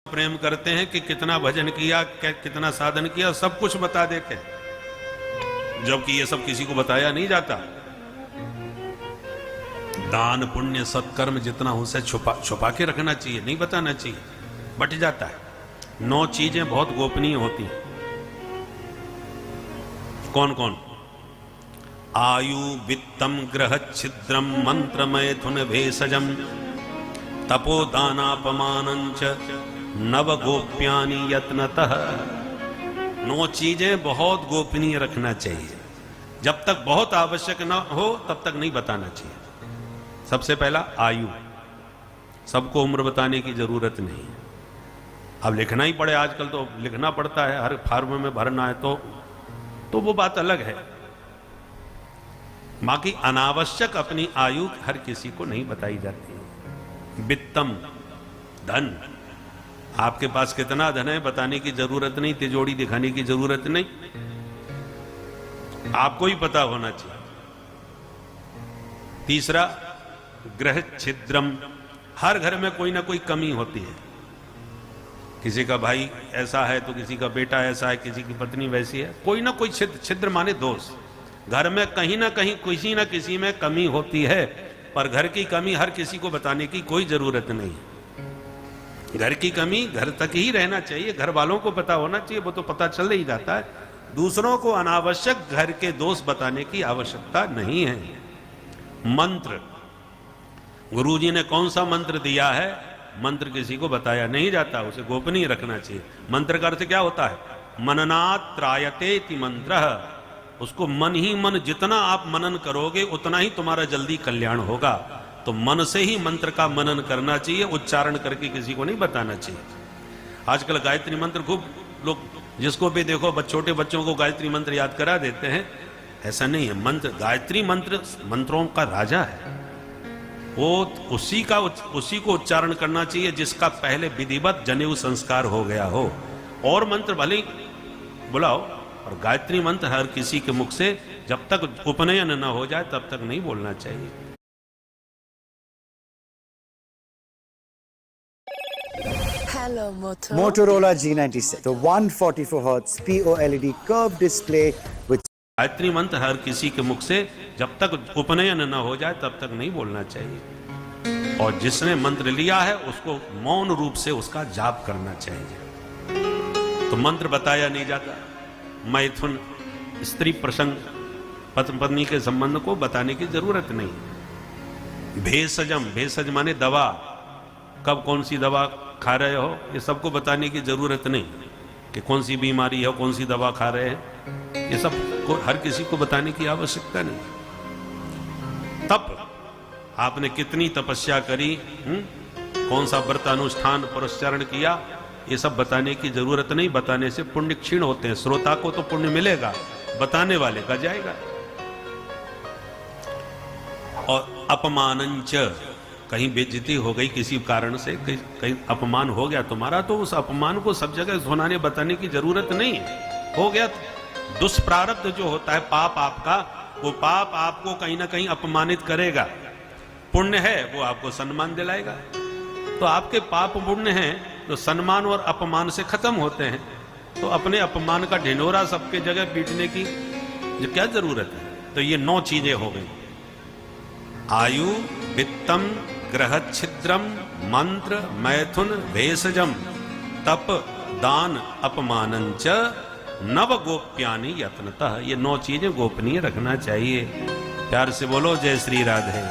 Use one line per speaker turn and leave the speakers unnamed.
प्रेम करते हैं कि कितना भजन किया, कितना साधन किया, सब कुछ बता देते हैं, जबकि ये सब किसी को बताया नहीं जाता। दान पुण्य सत्कर्म जितना हो सके छुपा के रखना चाहिए, नहीं बताना चाहिए, बट जाता है। 9 चीजें बहुत गोपनीय होती हैं। कौन कौन? आयु वित्तम ग्रह छिद्रम मंत्र मैथुन भेषजम तपोदानापमानंच नव गोप्यानि यत्नतः। 9 चीजें बहुत गोपनीय रखना चाहिए। जब तक बहुत आवश्यक ना हो तब तक नहीं बताना चाहिए। सबसे पहला आयु। सबको उम्र बताने की जरूरत नहीं है। अब लिखना ही पड़े, आजकल तो लिखना पड़ता है, हर फार्म में भरना है, तो वो बात अलग है। बाकी अनावश्यक अपनी आयु हर किसी को नहीं बताई जाती है। वित्तम, धन। आपके पास कितना धन है बताने की जरूरत नहीं, तिजोरी दिखाने की जरूरत नहीं, आपको ही पता होना चाहिए। तीसरा, ग्रह छिद्रम। हर घर में कोई ना कोई कमी होती है। किसी का भाई ऐसा है तो किसी का बेटा ऐसा है, किसी की पत्नी वैसी है, कोई ना कोई छिद्र। छिद्र माने दोष। घर में कहीं ना कहीं किसी ना किसी में कमी होती है, पर घर की कमी हर किसी को बताने की कोई जरूरत नहीं है। घर की कमी घर तक ही रहना चाहिए, घर वालों को पता होना चाहिए, वो तो पता चल ही जाता है। दूसरों को अनावश्यक घर के दोष बताने की आवश्यकता नहीं है। मंत्र, गुरुजी ने कौन सा मंत्र दिया है, मंत्र किसी को बताया नहीं जाता, उसे गोपनीय रखना चाहिए। मंत्र का अर्थ क्या होता है? मननात् त्रायते इति मंत्रः। उसको मन ही मन, जितना आप मनन करोगे उतना ही तुम्हारा जल्दी कल्याण होगा। तो मन से ही मंत्र का मनन करना चाहिए, उच्चारण करके किसी को नहीं बताना चाहिए। आजकल गायत्री मंत्र खूब लोग, जिसको भी देखो छोटे बच्चों को गायत्री मंत्र याद करा देते हैं। ऐसा नहीं है। मंत्र, गायत्री मंत्र मंत्रों का राजा है। वो उसी को उच्चारण करना चाहिए जिसका पहले विधिवत जनेऊ संस्कार हो गया हो। और मंत्र भले ही बुलाओ, और गायत्री मंत्र हर किसी के मुख से जब तक उपनयन न हो जाए तब तक नहीं बोलना चाहिए।
Hello, Moto.
Motorola G96, the 144Hz POLED curved display with
Gayatri मंत्र हर किसी के मुख से जब तक उपनयन न हो जाए तब तक नहीं बोलना चाहिए। और जिसने मंत्र लिया है उसको मौन रूप से उसका जाप करना चाहिए। तो मंत्र बताया नहीं जाता। मैथुन, स्त्री प्रसंग, पति पत्नी के संबंध को बताने की जरूरत नहीं। भेषजम, भेषज माने दवा। कब कौन सी दवा खा रहे हो ये सबको बताने की जरूरत नहीं, कि कौन सी बीमारी है, कौन सी दवा खा रहे हैं, ये सब को हर किसी को बताने की आवश्यकता नहीं। तप, आपने कितनी तपस्या करी, कौन सा व्रत अनुष्ठान पुरस्चरण किया, ये सब बताने की जरूरत नहीं। बताने से पुण्य क्षीण होते हैं। श्रोता को तो पुण्य मिलेगा, बताने वाले का जाएगा। और अपमानंच, कहीं बेइज्जती हो गई किसी कारण से, कहीं अपमान हो गया तुम्हारा, तो उस अपमान को सब जगह सुनाने बताने की जरूरत नहीं है। हो गया दुष्प्रारब्ध जो होता है पाप आपका, वो पाप आपको कहीं ना कहीं अपमानित करेगा। पुण्य है वो आपको सम्मान दिलाएगा। तो आपके पाप पुण्य हैं तो सम्मान और अपमान से खत्म होते हैं। तो अपने अपमान का ढिंढोरा सबके जगह पीटने की जो क्या जरूरत है। तो ये 9 चीजें हो गई। आयु वित्तम ग्रह छिद्रम मंत्र मैथुन भेषजम तप दान अपमानंच नव गोप्यानि यत्नतः। ये 9 चीजें गोपनीय रखना चाहिए। प्यार से बोलो जय श्री राधे।